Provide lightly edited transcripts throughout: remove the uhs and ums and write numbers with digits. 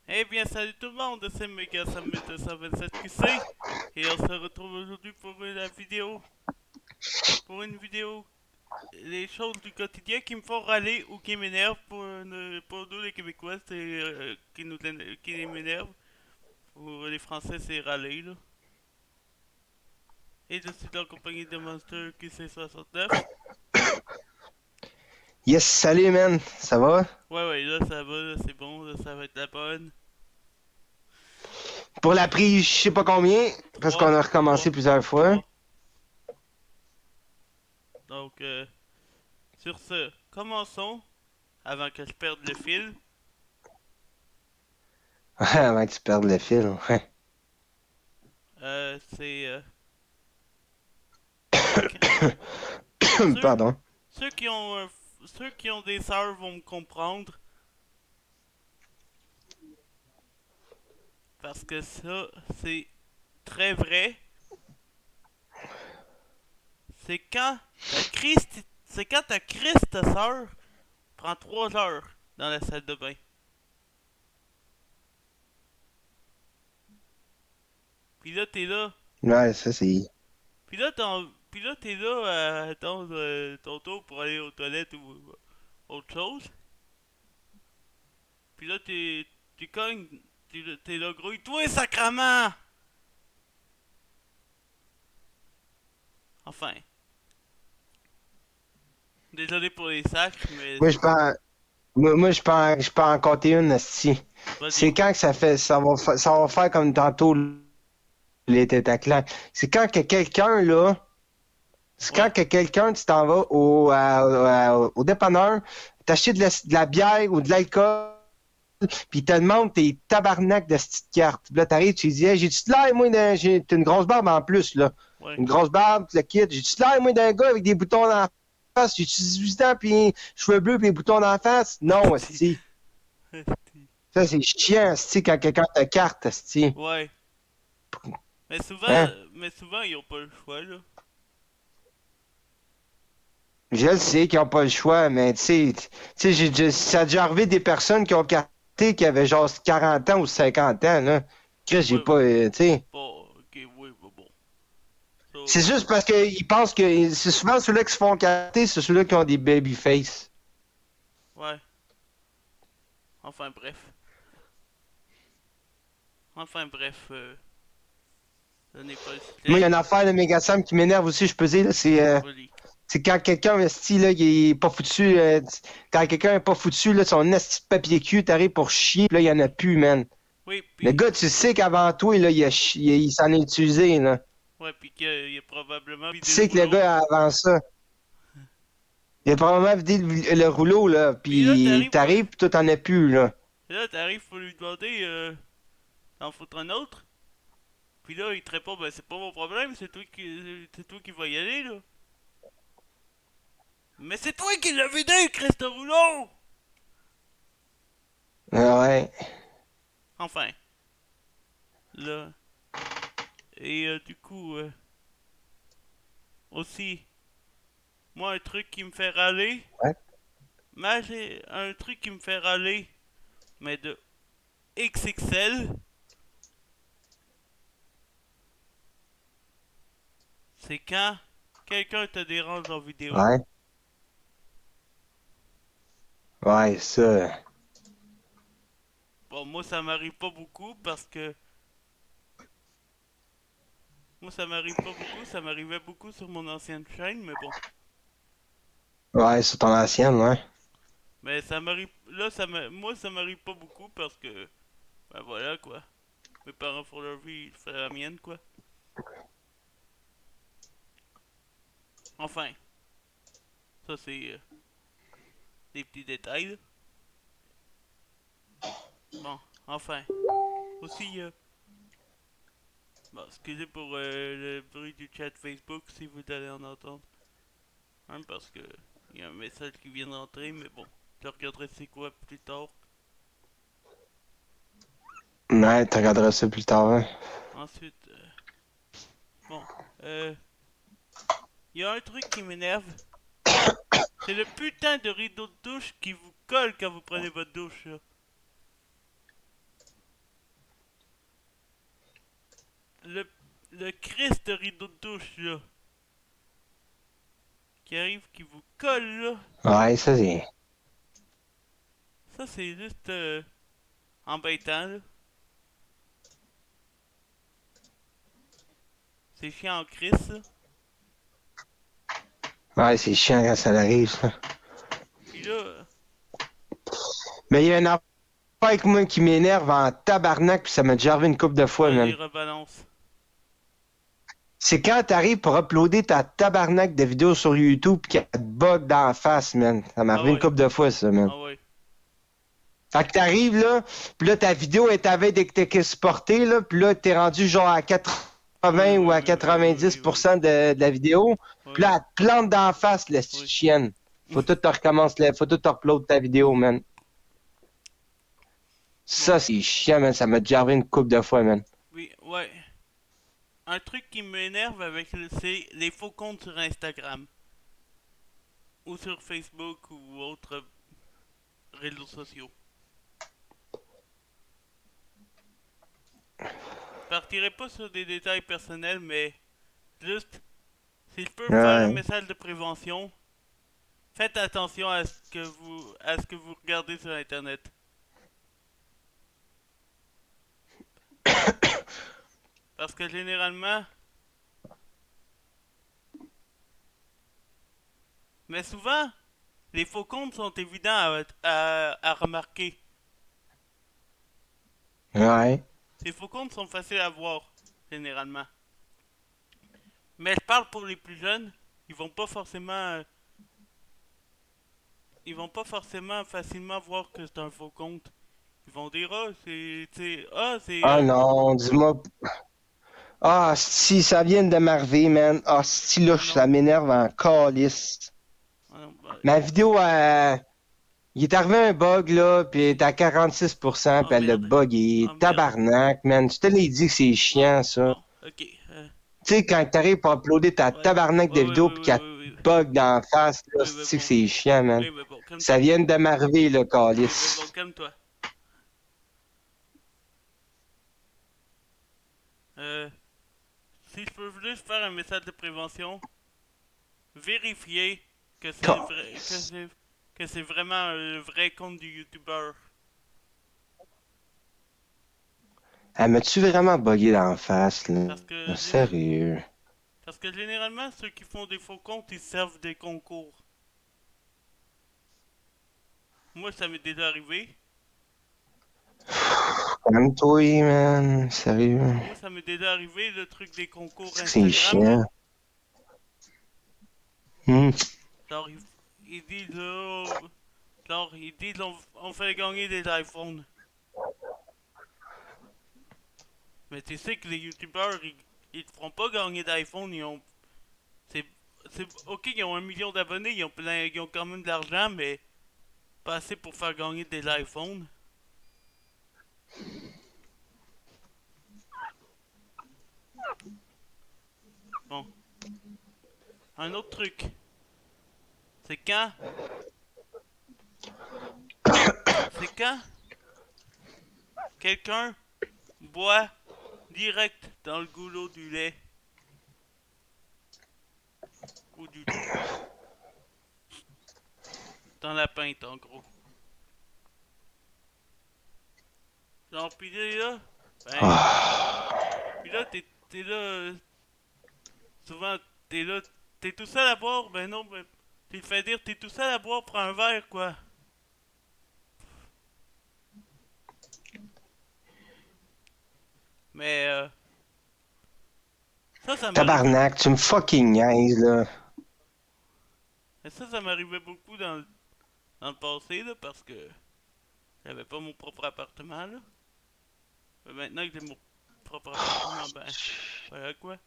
Eh bien, salut tout le monde, c'est Mega Sam 227QC et on se retrouve aujourd'hui pour une vidéo, les choses du quotidien qui me font râler ou qui m'énervent pour nous les Québécois, c'est qui m'énerve. Pour les Français, c'est râler là. Et je suis en compagnie de Monster QC69. Yes, salut man, ça va? Ouais, ouais, là ça va, là, c'est bon, là, ça va être la bonne. Pour la prise, je sais pas combien, parce qu'on Trois, a trois, recommencé plusieurs fois. trois. Donc, sur ce, commençons avant que je perde le fil. Ouais, avant que tu perdes le fil. Ouais. C'est ceux, Pardon. ceux qui ont ceux qui ont des sœurs vont me comprendre parce que ça c'est très vrai. C'est quand c'est quand ta crise ta sœur prend 3 heures dans la salle de bain. Puis là t'es là, Ouais, ça c'est. puis là t'es là à attendre ton tour pour aller aux toilettes ou autre chose. Puis là tu cognes, t'es là grouille-toi sacrement. Enfin, désolé pour les sacs, mais Moi, je pense. Moi, je peux en compter une, esti. vas-y. C'est quand que ça va faire comme tantôt les têtes à claque. C'est quand que quelqu'un, là, c'est Ouais. quand que quelqu'un, tu t'en vas au dépanneur, t'achètes de la bière ou de l'alcool, puis il te demande tes tabarnak de cette carte. Puis là, t'arrives, tu lui dis, hey, j'ai-tu de l'air, moi, j'ai une grosse barbe en plus, là. Ouais. Une grosse barbe, tu le quittes. J'ai-tu de l'air, moi, d'un gars avec des boutons dans la face? J'ai-tu 18 ans, puis cheveux bleus, puis des boutons dans la face? Non, Asti. esti. Asti. Ça, c'est chiant, esti, quand quelqu'un te carte, esti. Ouais. Hein? Mais souvent, ils ont pas le choix, là. Je le sais qu'ils n'ont pas le choix, mais ça a déjà arrivé des personnes qui ont carté qui avaient genre 40 ans ou 50 ans, là. Chris, j'ai Ouais. pas, tu sais. Bon, ok, oui, mais bon. Ça, C'est juste parce qu'ils pensent que c'est souvent ceux-là qui se font carter, c'est ceux-là qui ont des baby face. ouais. Enfin, bref. Enfin, bref. Ce n'est pas le Moi, il y a sujet. une affaire de Megasam qui m'énerve aussi, je peux dire, là, Vas-y. c'est quand quelqu'un, esti, là, il est pas foutu, quand quelqu'un est pas foutu, là, son esti de papier cul, t'arrives pour chier, puis là, il y en a plus, man. Oui, Le puis... gars, tu sais qu'avant toi, là, il s'en est utilisé, là. Ouais, puis qu'il a probablement Tu vidé le sais que le rouleau. gars, avant ça, il a probablement vidé le rouleau, là, Puis là, puis t'arrives, puis toi, t'en as plus, là. t'arrives pour lui demander, d'en foutre un autre. Puis là, il te répond, ben c'est pas mon problème, c'est toi qui vas y aller, là. Mais c'est toi qui l'as vidé, Christ Rouleau! Ah ouais. Enfin, là. Et du coup, aussi, moi, un truc qui me fait râler, Ouais. mais j'ai un truc qui me fait râler, mais de XXL, c'est quand quelqu'un te dérange en vidéo. Ouais. Ouais, ça. Bon, moi, ça m'arrive pas beaucoup parce que. Moi, ça m'arrive pas beaucoup, ça m'arrivait beaucoup sur mon ancienne chaîne, mais bon. Ouais, c'est ton ancienne, ouais. Mais ça m'arrive. Là, moi, ça m'arrive pas beaucoup parce que. Ben voilà, quoi. Mes parents font leur vie, je fais la mienne, quoi. Enfin, ça, c'est des petits détails, là. Bon, enfin. Aussi, bon, excusez pour le bruit du chat Facebook si vous allez en entendre. Hein, parce que il y a un message qui vient d'entrer, mais bon, je regarderai c'est quoi plus tard. Ouais, tu regarderas ça plus tard, hein. Ensuite, bon, euh, il y a un truc qui m'énerve. C'est le putain de rideau de douche qui vous colle quand vous prenez votre douche, là. le Christ de rideau de douche, là. Qui arrive, qui vous colle, là. Ouais, ça c'est. Ça, c'est juste embêtant, là. C'est chiant en Christ, là. Ouais, c'est chiant quand ça arrive, ça. Puis là, Mais il y a une affaire avec moi qui m'énerve en tabarnak, puis ça m'a déjà arrivé une couple de fois, les man. rebalances. C'est quand t'arrives pour uploader ta tabarnak de vidéos sur YouTube pis qu'elle te bug dans la face, man. Ça m'est arrivé Ah une ouais. couple de fois, ça, man. Ah ouais. Fait que t'arrives, là, pis là, ta vidéo est avec dès que t'es exportée, là, pis là, t'es rendu genre à 80 ou à 90% de la vidéo. Pis là, elle te plante dans la face, la petite Oui. chienne. Faut tout te recommencer, faut tout te upload ta vidéo, man. Ça, c'est chiant, man. Ça m'a déjà arrivé une couple de fois, man. Oui, ouais. Un truc qui m'énerve c'est les faux comptes sur Instagram. Ou sur Facebook ou autres réseaux sociaux. Je partirai pas sur des détails personnels, mais juste, si je peux vous faire un Ouais. message de prévention, faites attention à ce que vous regardez sur Internet. Parce que généralement, mais souvent, les faux comptes sont évidents à remarquer. Ouais. Les faux comptes sont faciles à voir, généralement. Mais je parle pour les plus jeunes, ils vont pas forcément, ils vont pas forcément facilement voir que c'est un faux compte. Ils vont dire Ah non, dis-moi. Ah, si ça vient de m'arriver, man. Ah, si là, ah non, ça m'énerve en calice. ah non, bah, Ma vidéo, il est arrivé un bug, là, pis elle est à 46%, oh pis elle a merde, bugué. oh merde. Tabarnak, man. Je te l'ai dit que c'est Bon, chiant, ça. bon, ok, Tu sais, quand t'arrives pour uploader ta ouais, tabarnak ouais, de ouais, vidéo ouais, pis ouais, qu'elle ouais, ouais, bug dans la face, là, oui, mais c'est que bon, c'est chiant, man. oui, mais bon, Ça calme-toi, vient de m'arriver, le oui, mais bon, calice. calme-toi. Euh, si je peux juste faire un message de prévention, vérifiez que c'est vrai, Calice. que c'est vraiment le vrai compte du YouTuber. Elle m'a-tu vraiment bugué dans la face, là? Parce que, Sérieux. parce que généralement, ceux qui font des faux comptes, ils servent des concours. Moi, ça m'est déjà arrivé. Calme-toi, man. Sérieux. Moi, ça m'est déjà arrivé, le truc des concours C'est que c'est Instagram, là. chiant. Hmm. Genre, ils disent, genre, ils disent, on fait gagner des iPhones. Mais tu sais que les YouTubers, ils te feront pas gagner d'iPhone, c'est, ok, ils ont 1 million d'abonnés, ils ont quand même de l'argent, mais pas assez pour faire gagner des iPhones. Bon, un autre truc, c'est c'est quand quelqu'un boit direct dans le goulot du lait ou du dans la pinte en gros. Genre ben, Ah. puis là t'es là, souvent t'es là, t'es tout seul à boire, ben non, ben, tu te fais dire t'es tout seul à boire, prends un verre quoi. Mais ça m'arrivait, Tabarnak, tu me fucking niaises, là. ça m'arrivait beaucoup dans le passé là, parce que j'avais pas mon propre appartement là. Mais maintenant que j'ai mon propre appartement, ben voilà quoi,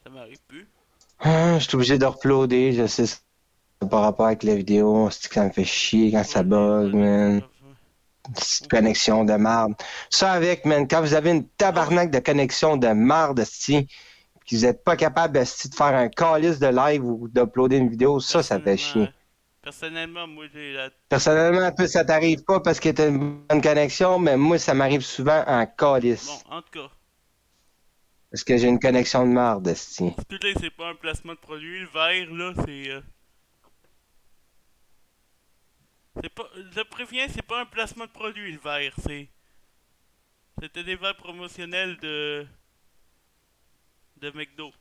ça m'arrive plus. Ah, je suis obligé de uploader, je sais ça par rapport avec la vidéo. C'est que ça me fait chier quand ça bug, man. Petite connexion de marde. Ça avec, man, quand vous avez une Ah oui. tabarnak de connexion de marde, si, que vous êtes pas capable esti, de faire un calice de live ou d'uploader une vidéo, ça fait chier. Personnellement, moi j'ai la. Personnellement, toi, ça t'arrive pas parce que t'as une bonne connexion, mais moi, ça m'arrive souvent en Bon, calice. en tout cas, Parce que j'ai une connexion de marde, esti. Excusez, c'est pas un placement de produit. Le verre, là, c'est pas. Je préviens, c'est pas un placement de produit, le verre. C'était des verres promotionnels de McDo.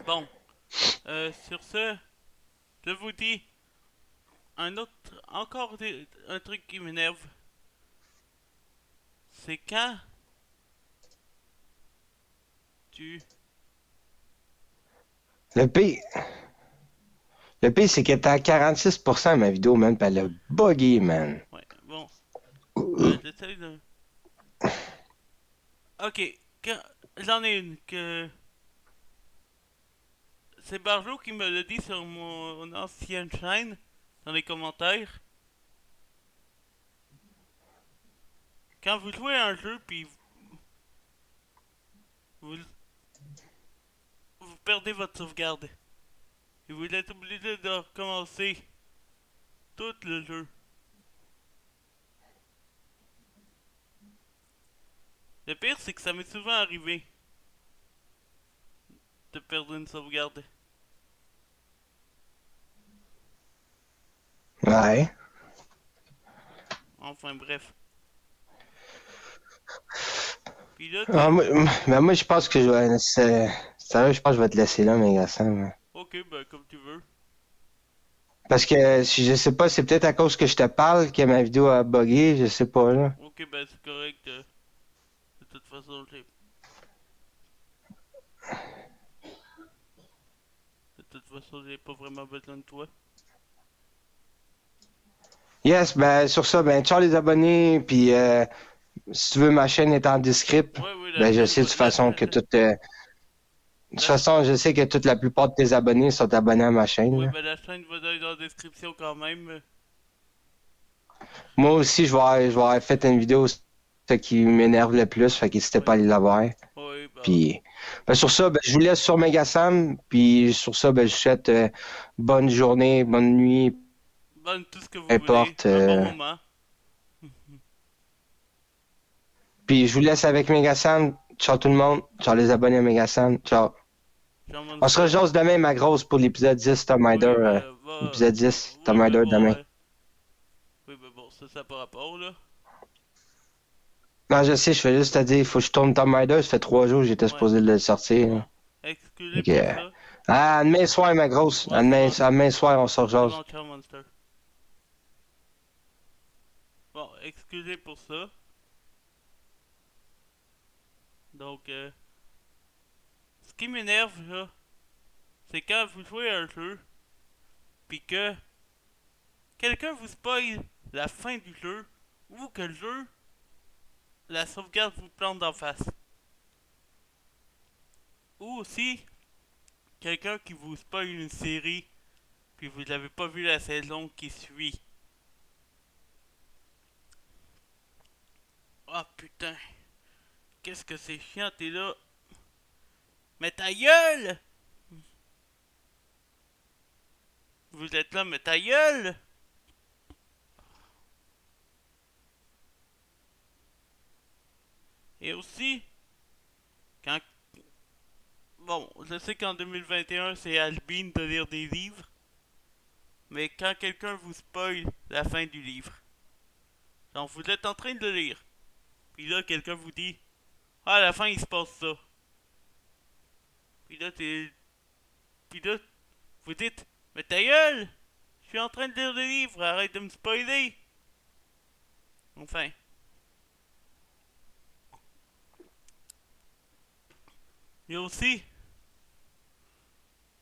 Bon, sur ce, je vous dis un truc qui m'énerve. C'est quand tu. Le pire, le pire, c'est qu'elle était à 46% ma vidéo, man, pis elle a buggé, man. Ouais, bon, j'essaie de. Ok, quand... j'en ai une que. C'est Barjo qui me l'a dit sur mon ancienne chaîne, dans les commentaires. Quand vous jouez à un jeu puis vous, vous perdez votre sauvegarde et vous êtes obligé de recommencer tout le jeu. Le pire, c'est que ça m'est souvent arrivé de perdre une sauvegarde. Ouais. Enfin bref. Puis là, Ah, ben moi, je pense que je vais. Sérieux, je pense que je vais te laisser là, mes gars. ok, ben comme tu veux. Parce que si je sais pas, c'est peut-être à cause que je te parle que ma vidéo a buggé, je sais pas là. Ok, ben c'est correct. De toute façon, j'ai pas vraiment besoin de toi. Yes, ben sur ça, ben ciao les abonnés, puis si tu veux ma chaîne est en descript, Ouais, oui, ben je sais de toute façon que de toute la, façon, je sais que toute la plupart de tes abonnés sont abonnés à ma chaîne, ouais, là. ben la chaîne va être dans la description quand même. Moi aussi, je vais avoir fait une vidéo ce qui m'énerve le plus, fait qu'hésitez pas Ouais, à aller la voir. ouais, bah, Puis ben, sur ça, ben, je vous laisse sur Megasam, puis sur ça, ben, je vous souhaite bonne journée, bonne nuit, bonne tout ce que peu vous voulez. importe. Un bon moment. Puis je vous laisse avec Megasam. Ciao tout le monde. Ciao les abonnés à Megasam. Ciao. Jean On se Monster. rejase demain, ma grosse, pour l'épisode 10 Tom Raider. Oui, ben, va. Épisode 10 Oui, Tom ben Raider bon. demain. Oui, ben bon, ça par rapport, là. Non, je sais, je fais juste te dire, il faut que je tourne Tom Raider. Ça fait 3 jours que j'étais Ouais, supposé le sortir, bon. là. Excusez Ok. pour ça. Ah, demain soir, ma grosse. Ouais, c'est bon. À demain soir, on se C'est rejase. bon, ciao, Monster. Bon, excusez pour ça. Donc, ce qui m'énerve, là, c'est quand vous jouez à un jeu, puis que quelqu'un vous spoil la fin du jeu, ou que le jeu, la sauvegarde vous plante d'en face. Ou aussi, quelqu'un qui vous spoil une série, puis vous n'avez pas vu la saison qui suit. Ah putain, qu'est-ce que c'est chiant, t'es là. Mais ta gueule! Vous êtes là, mais ta gueule! Et aussi, quand... Bon, je sais qu'en 2021, c'est Albine de lire des livres, mais quand quelqu'un vous spoil la fin du livre, genre vous êtes en train de le lire, puis là, quelqu'un vous dit, ah, à la fin, il se passe ça. Puis là, Puis là, vous dites, mais ta gueule! Je suis en train de lire le livre, arrête de me spoiler! Enfin. Et aussi,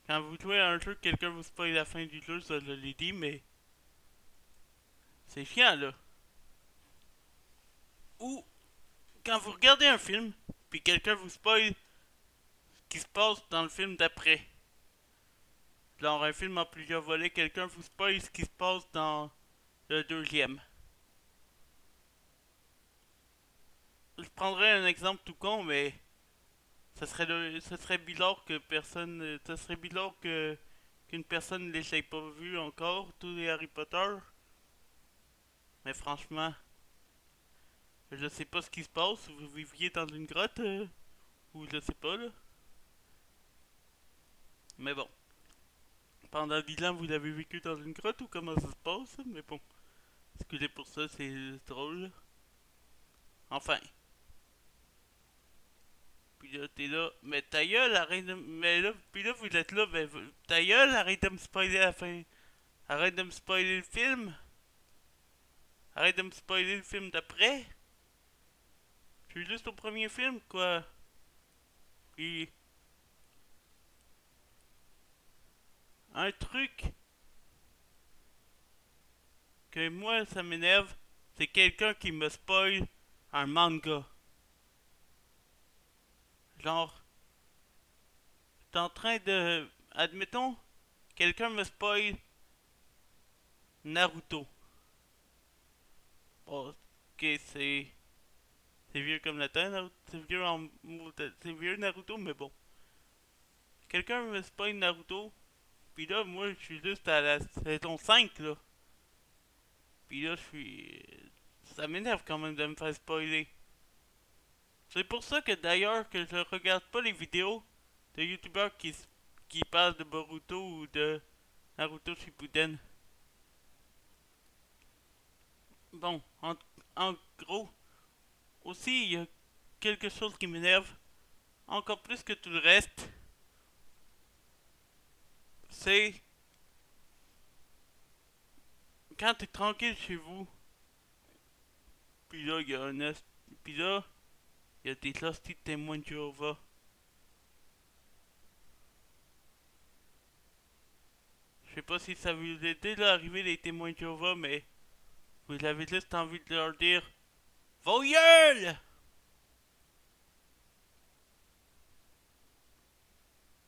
quand vous jouez à un jeu, quelqu'un vous spoil la fin du jeu, ça je l'ai dit, mais c'est chiant là. Ou quand vous regardez un film, puis quelqu'un vous spoil ce qui se passe dans le film d'après. Genre un film en plusieurs volets, quelqu'un vous spoil ce qui se passe dans le deuxième. Je prendrais un exemple tout con, mais ça serait bizarre que personne, ça serait bizarre que qu'une personne ne l'ait pas vu encore tous les Harry Potter. Mais franchement, Je sais pas ce qui se passe. Vous viviez dans une grotte, ou je sais pas, là. Mais bon. Pendant 10 ans, vous avez vécu dans une grotte ou comment ça se passe? Mais bon. Excusez pour ça, c'est drôle, là. Enfin. Puis là, t'es là. Mais ta gueule, arrête de. Mais là, puis là, vous êtes là. Mais ta gueule, arrête de me spoiler la fin. Arrête de me spoiler le film. Arrête de me spoiler le film d'après. Je suis juste au premier film, quoi. Puis. Un truc que moi, ça m'énerve. C'est quelqu'un qui me spoil un manga. Genre, j'étais en train de. Admettons, quelqu'un me spoil Naruto. Bon, ok, c'est. C'est vieux comme la terre, Naruto. C'est vieux en. C'est vieux Naruto, mais bon. Quelqu'un me spoil Naruto. Puis là, moi, je suis juste à la saison 5, là. Puis là, je suis. Ça m'énerve quand même de me faire spoiler. C'est pour ça que d'ailleurs que je regarde pas les vidéos de youtubeurs qui parlent de Boruto ou de Naruto Shippuden. Bon, en gros, aussi il y a quelque chose qui m'énerve encore plus que tout le reste, c'est quand t'es tranquille chez vous, puis là il y a puis là il y a des hosties de témoins de Jéhovah. Je sais pas si ça vous est déjà arrivé les témoins de Jéhovah, mais vous avez juste envie de leur dire vos gueules!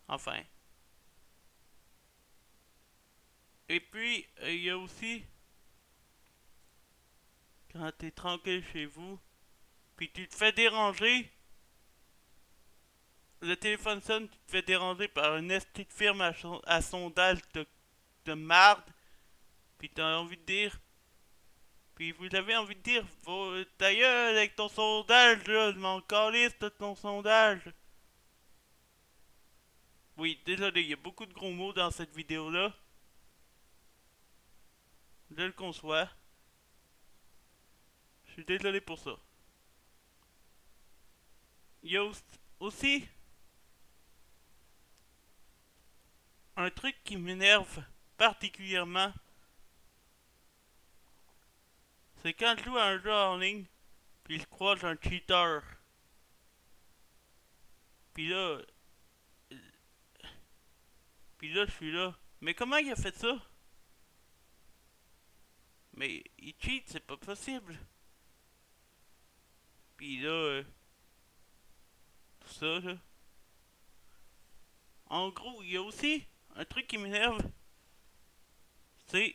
Enfin. Et puis, il y a aussi, quand t'es tranquille chez vous, puis tu te fais déranger, le téléphone sonne, tu te fais déranger par une esti de firme à sondage de marde, puis t'as envie de dire, puis vous avez envie de dire, ta gueule avec ton sondage, là, je m'en calisse de ton sondage. Oui, désolé, il y a beaucoup de gros mots dans cette vidéo-là. Je le conçois. Je suis désolé pour ça. Il y a aussi un truc qui m'énerve particulièrement, c'est quand je joue à un jeu en ligne, puis je croise un cheater. Puis là, puis là, je suis là. Mais comment il a fait ça? Mais il cheat, c'est pas possible. Puis là, tout ça, là. En gros, il y a aussi un truc qui m'énerve, c'est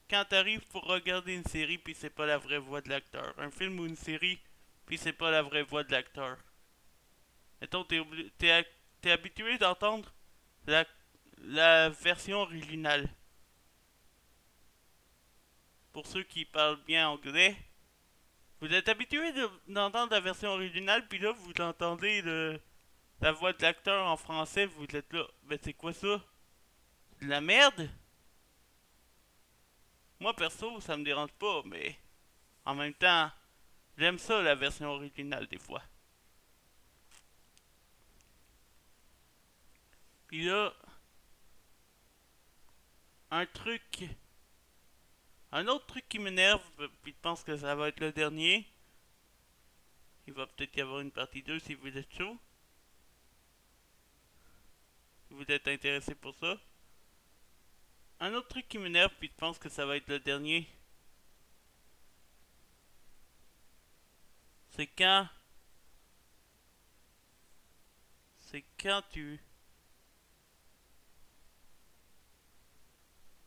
quand t'arrives pour regarder une série puis c'est pas la vraie voix de l'acteur. Un film ou une série puis c'est pas la vraie voix de l'acteur. Mettons, t'es habitué d'entendre la, la version originale. Pour ceux qui parlent bien anglais, vous êtes habitué d'entendre la version originale, puis là, vous entendez la voix de l'acteur en français, vous êtes là. Mais c'est quoi ça? De la merde? Moi, perso, ça me dérange pas, mais en même temps, j'aime ça, la version originale, des fois. Puis là, un truc. Un autre truc qui m'énerve, puis je pense que ça va être le dernier. Il va peut-être y avoir une partie 2 si vous êtes chaud. Si vous êtes intéressé pour ça. Un autre truc qui m'énerve, puis je pense que ça va être le dernier, c'est quand. C'est quand tu.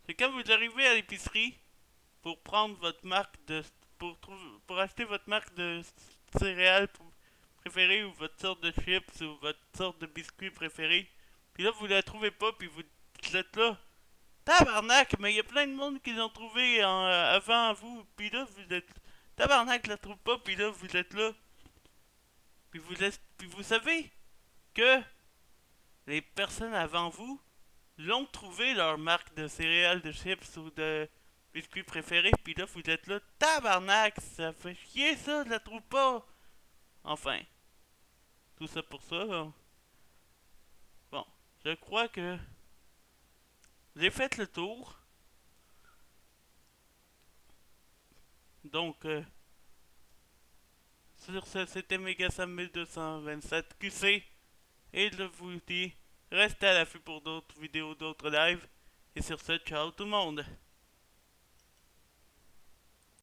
C'est quand vous arrivez à l'épicerie pour prendre votre marque de. Pour acheter votre marque de céréales préférée ou votre sorte de chips ou votre sorte de biscuit préféré. Puis là, vous la trouvez pas, puis vous êtes là. Tabarnak, mais il y a plein de monde qui l'ont trouvé avant vous. Puis là, vous êtes. Tabarnak, je la trouve pas, puis là, vous êtes là. Puis vous savez que les personnes avant vous l'ont trouvé leur marque de céréales, de chips ou de biscuits préférés, puis là, vous êtes là. Tabarnak, ça fait chier ça, je la trouve pas. Enfin, tout ça pour ça, là. Bon, je crois que j'ai fait le tour. Donc, sur ce, c'était Megasam 1227 QC. Et je vous dis, restez à l'affût pour d'autres vidéos, d'autres lives. Et sur ce, ciao tout le monde.